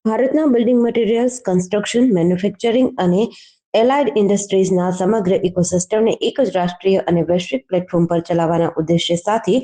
ભારતના building materials, construction, manufacturing અને allied ઇન્ડસ્ટ્રીઝના સમગ્ર ઇકોસિસ્ટમને એક જ રાષ્ટ્રીય અને વૈશ્વિક પ્લેટફોર્મ પર ચલાવવાના ઉદ્દેશ્ય સાથે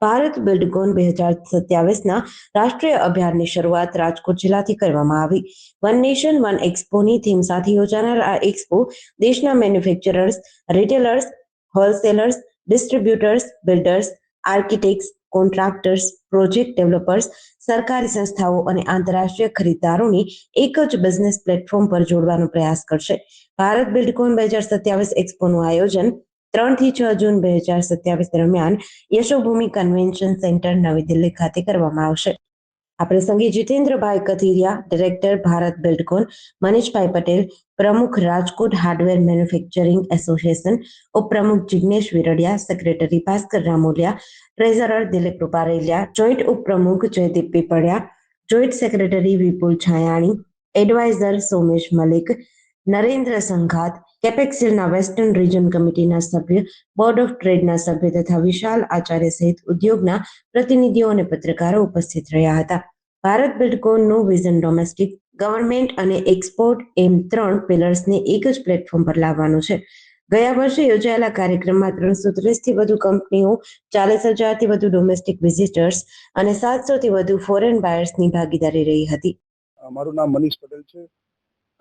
ભારત બિલ્ડકોન 2027ના રાષ્ટ્રીય અભિયાનની શરૂઆત રાજકોટ જિલ્લાથી કરવામાં આવી. વન નેશન વન એક્સપોની થીમ સાથે યોજાનાર આ એક્સપો દેશના manufacturers, retailers, wholesalers, distributors, builders, architects, contractors, project developers, સરકારી સંસ્થાઓ અને આંતરરાષ્ટ્રીય ખરીદદારોને એક જ બિઝનેસ પ્લેટફોર્મ પર જોડવાનો પ્રયાસ કરશે. ભારત બિલ્ડકોન 2027 એક્સપોનું આયોજન 3 થી 6 જૂન 2027 દરમિયાન યશોભૂમિ કન્વેન્શન સેન્ટર નવી દિલ્હી ખાતે કરવામાં આવશે. આ પ્રસંગે જીતેન્દ્રભાઈ કથિરિયા, ડિરેક્ટર ભારત બિલ્ડકોન, મનીષભાઈ પટેલ, પ્રમુખ રાજકોટ હાર્ડવેર મેન્યુફેક્ચરિંગ એસોસિએશન, ઉપપ્રમુખ Jignesh Virdia, secretary Bhaskar Ramolia, treasurer Dilip Rupareliya, joint ઉપપ્રમુખ Jaydeep Piplia, joint secretary Vipul Chhayani, adviser Somesh Malik, Narendra Sanghat, કેપેક્સિલના વેસ્ટર્ન રિજન કમિટીના સભ્ય, બોર્ડ ઓફ ટ્રેડના સભ્ય તથા વિશાલ આચાર્ય સહિત ઉદ્યોગના પ્રતિનિધિઓ અને પત્રકારો ઉપસ્થિત રહ્યા હતા. ભારત બિલ્ડકોનનું વિઝન ડોમેસ્ટિક, ગવર્મેન્ટ અને એક્સપોર્ટ એમ 3 પિલર્સને એક જ પ્લેટફોર્મ પર લાવવાનું છે. ગયા વર્ષે યોજાયેલા કાર્યક્રમમાં 330થી વધુ કંપનીઓ, 40,000થી વધુ ડોમેસ્ટિક વિઝિટર્સ અને 700થી વધુ ફોરેન બાયર્સની ભાગીદારી રહી હતી. મારું નામ મનીષ પટેલ છે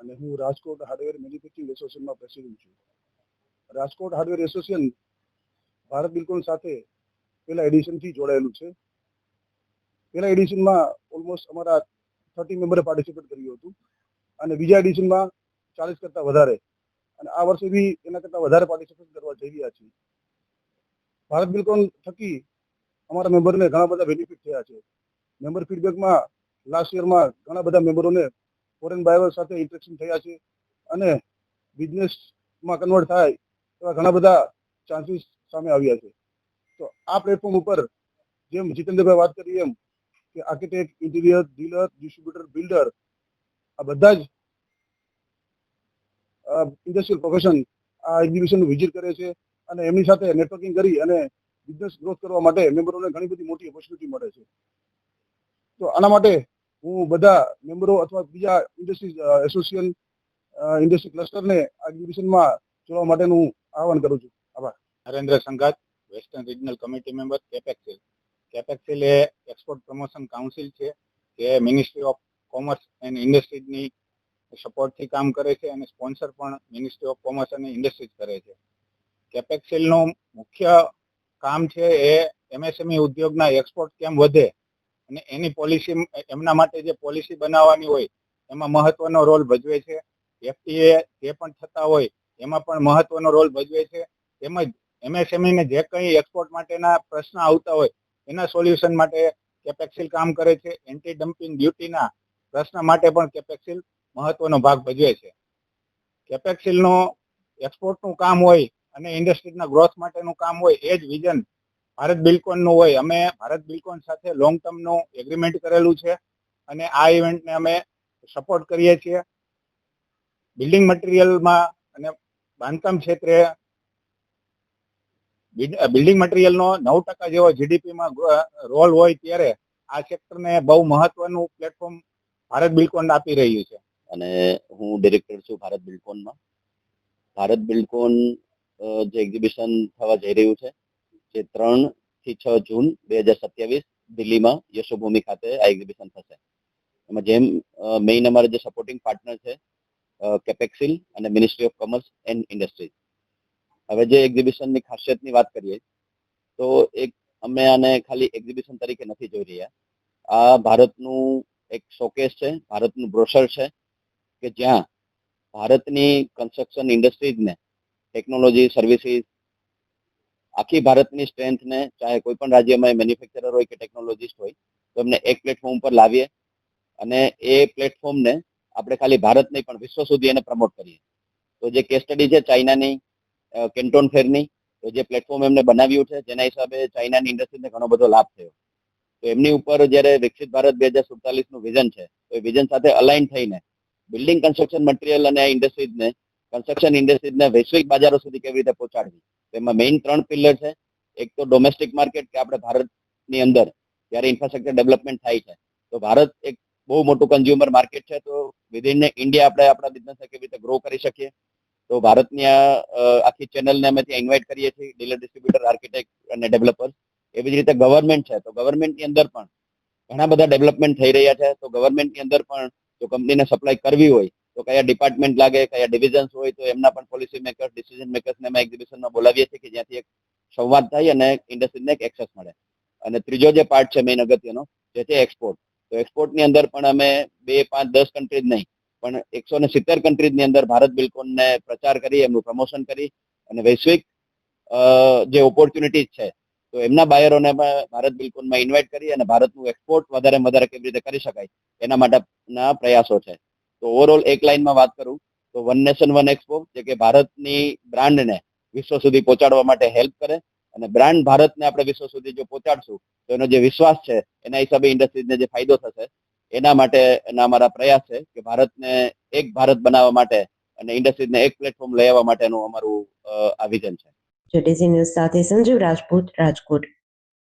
અને હું રાજકોટ હાર્ડવેર મેન્યુફેક્ચરિંગ એસોસિએશનમાં પ્રેસિડેન્ટ છું. Rajkot hardware association Bharat Buildcon સાથે પહેલા એડિશનથી જોડાયેલું છે. પહેલા એડિશનમાં ઓલમોસ્ટ અમારા 30 મેમ્બરે પાર્ટિસિપેટ કર્યું હતું અને બીજા એડિશનમાં 40 કરતાં વધારે, અને આ વર્ષે બી એના કરતાં વધારે પાર્ટિસિપેટ કરવા જઈ રહ્યા છીએ. ભારત બિલ્ડકોન થકી અમારા મેમ્બરને ઘણા બધા બેનિફિટ થયા છે. મેમ્બર ફીડબેકમાં લાસ્ટ યરમાં ઘણા બધા મેમ્બરોને ફોરેન બાયર સાથે ઇન્ટરેક્શન થયા છે અને બિઝનેસમાં કન્વર્ટ થાય એવા ઘણા બધા ચાન્સીસ સામે આવ્યા છે. તો આ પ્લેટફોર્મ ઉપર જેમ જીતેન્દ્રભાઈ વાત કરી એમ કે architect, interior, dealer, distributor, builder આ બધા જ ઇન્ડસ્ટ્રીયલ પ્રોફેશન આ એક્ઝિબિશનનું વિઝિટ કરે છે અને એમની સાથે નેટવર્કિંગ કરી અને બિઝનેસ ગ્રોથ કરવા માટે મેમ્બરોને ઘણી બધી મોટી ઓપોર્ચ્યુનિટી મળે છે. તો આના માટે હું બધા મેમ્બરો અથવા બીજા ઇન્ડસ્ટ્રી એસોસિએશન, ઇન્ડસ્ટ્રી ક્લસ્ટરને આ એક્ઝિબિશનમાં જોડવા માટેનું આહવાન કરું છું. આભાર. Narendra Sanghat, western regional committee member, Capexil. Capexil એ એક્સપોર્ટ પ્રમોશન કાઉન્સિલ છે જે મિનિસ્ટ્રી ઓફ કોમર્સ એન્ડ ઇન્ડસ્ટ્રીઝની સપોર્ટથી કામ કરે છે અને સ્પોન્સર પણ મિનિસ્ટ્રી ઓફ કોમર્સ અને ઇન્ડસ્ટ્રીઝ કરે છે. કેપેક્સિલનું મુખ્ય કામ છે એ એમએસએમઈ ઉદ્યોગના એક્સપોર્ટ કેમ વધે અને એની પોલિસી, એમના માટે જે પોલિસી બનાવવાની હોય એમાં મહત્વનો રોલ ભજવે છે. એફટીએ જે પણ થતા હોય એમાં પણ મહત્વનો રોલ ભજવે છે. તેમજ એમએસએમઈને જે કંઈ એક્સપોર્ટ માટેના પ્રશ્ન આવતા હોય એના સોલ્યુશન માટે કેપેક્સિલ કામ કરે છે. એન્ટી ડમ્પિંગ ડ્યુટીના પ્રશ્ન માટે પણ કેપેક્સિલ મહત્વનો ભાગ ભજવે છે. કેપેક્સિલનો એક્સપોર્ટનું કામ હોય અને ઇન્ડસ્ટ્રીના ગ્રોથ માટેનું કામ હોય એ જ વિઝન ભારત બિલ્ડકોનનું હોય. અમે ભારત બિલ્ડકોન સાથે લોંગ ટર્મનું એગ્રીમેન્ટ કરેલું છે અને આ ઇવેન્ટને અમે સપોર્ટ કરીએ છીએ. બિલ્ડિંગ મટીરિયલમાં અને બાંધકામ ક્ષેત્રે બિલ્ડિંગ મટીરિયલનો 9% જેવો જીડીપીમાં રોલ હોય ત્યારે આ સેક્ટરને બહુ મહત્વનું પ્લેટફોર્મ ભારત બિલ્ડકોન આપી રહ્યું છે. અને હું ડિરેક્ટર છું ભારત બિલ્ડકોનમાં. ભારત બિલ્ડકોન જે એક્ઝિબિશન થવા જઈ રહ્યું છે જે 3 થી 6 જૂન 2027 દિલ્હીમાં યશોભૂમિ ખાતે આ એક્ઝિબિશન થશે. એમાં જેમ મેઇન અમારા જે સપોર્ટિંગ પાર્ટનર છે કેપેક્સિલ અને ministry of commerce and industries. હવે જે એક્ઝિબિશનની ખાસિયતની વાત કરીએ તો અમે આને ખાલી એક્ઝિબિશન તરીકે નથી જોઈ રહ્યા. આ ભારતનું એક શોકેસ છે, ભારતનું બ્રોશર છે કે જ્યાં ભારતની કન્સ્ટ્રક્શન ઇન્ડસ્ટ્રીઝને ટેકનોલોજી, સર્વિસીસ, આખી ભારતની સ્ટ્રેન્થને, ચાહે કોઈ પણ રાજ્યમાં મેન્યુફેક્ચરર હોય કે ટેકનોલોજીસ્ટ હોય, તો એમને એક પ્લેટફોર્મ પર લાવીએ અને એ પ્લેટફોર્મને આપણે ખાલી ભારત નહીં પણ વિશ્વ સુધી એને પ્રમોટ કરીએ. તો જે કેસ સ્ટડી છે ચાઇનાની કેન્ટોન ફેરની, તો જે પ્લેટફોર્મ એમને બનાવ્યું છે જેના હિસાબે ચાઇનાની ઇન્ડસ્ટ્રીને ઘણો બધો લાભ થયો. તો એમની ઉપર જ્યારે વિકસિત ભારત 2047નું વિઝન છે તો એ વિઝન સાથે અલાઇન થઈને બિલ્ડિંગ કન્સ્ટ્રક્શન મટીરિયલ અને આ ઇન્ડસ્ટ્રીઝને, કન્સ્ટ્રક્શન ઇન્ડસ્ટ્રીઝને વૈશ્વિક બજારો સુધી કેવી રીતે પહોંચાડવી. એમાં મેઇન 3 પિલર છે. એક તો ડોમેસ્ટિક માર્કેટ, કે આપણે ભારતની અંદર જ્યારે ઇન્ફ્રાસ્ટ્રક્ચર ડેવલપમેન્ટ થાય છે તો ભારત એક બહુ મોટું કન્ઝ્યુમર માર્કેટ છે. તો વિધિન ઇન્ડિયા આપણે આપણા બિઝનેસ કેવી રીતે ગ્રો કરી શકીએ, તો ભારતની આખી ચેનલને અમે ત્યાં ઇન્વાઇટ કરીએ છીએ, ડીલર, ડિસ્ટ્રીબ્યુટર, આર્કિટેક્ટ અને ડેવલપર્સ. એવી જ રીતે ગવર્મેન્ટ છે, તો ગવર્મેન્ટની અંદર પણ ઘણા બધા ડેવલપમેન્ટ થઈ રહ્યા છે. તો ગવર્મેન્ટની અંદર પણ જો કંપનીને સપ્લાય કરવી હોય તો કયા ડિપાર્ટમેન્ટ લાગે, કયા ડિવિઝન્સ હોય, તો એમના પણ પોલિસી મેકર્સ, ડિસિઝન મેકર્સને અમે એક્ઝિબિશનમાં બોલાવીએ છીએ કે જ્યાંથી એક સંવાદ થાય અને ઇન્ડસ્ટ્રીને એક એક્સેસ મળે. અને ત્રીજો જે પાર્ટ છે મેઇન અગત્યનો, જે છે એક્સપોર્ટ. તો એક્સપોર્ટની અંદર પણ અમે 2, 5, 10 કન્ટ્રીઝ નહીં પણ 170 કન્ટ્રીઝની અંદર ભારત બિલ્ડકોનને પ્રચાર કરી, એમનું પ્રમોશન કરી અને વૈશ્વિક જે ઓપોર્ચ્યુનિટીઝ છે તો એમના બાયરોને ભારત બિલ્ડકોનમાં ઇન્વાઇટ કરી અને ભારતનું એક્સપોર્ટ વધારે કેવી રીતે કરી શકાય એના માટેના પ્રયાસો છે. તો ઓવરઓલ એક લાઇનમાં વાત કરું તો વન નેશન વન એક્સપો, જે કે ભારતની બ્રાન્ડને વિશ્વ સુધી પહોંચાડવા માટે હેલ્પ કરે, અને બ્રાન્ડ ભારતને આપણે વિશ્વ સુધી જો પહોંચાડશું તો એનો જે વિશ્વાસ છે એના હિસાબે ઇન્ડસ્ટ્રીઝને જે ફાયદો થશે એના માટે અમારા પ્રયાસ છે કે ભારતને એક ભારત બનાવવા માટે અને ઇન્ડસ્ટ્રીઝને એક પ્લેટફોર્મ લઈ આવવા માટેનું અમારું આ વિઝન છે. જેટીસી ન્યૂઝ સાથે સંજીવ રાજપૂત, રાજકોટ.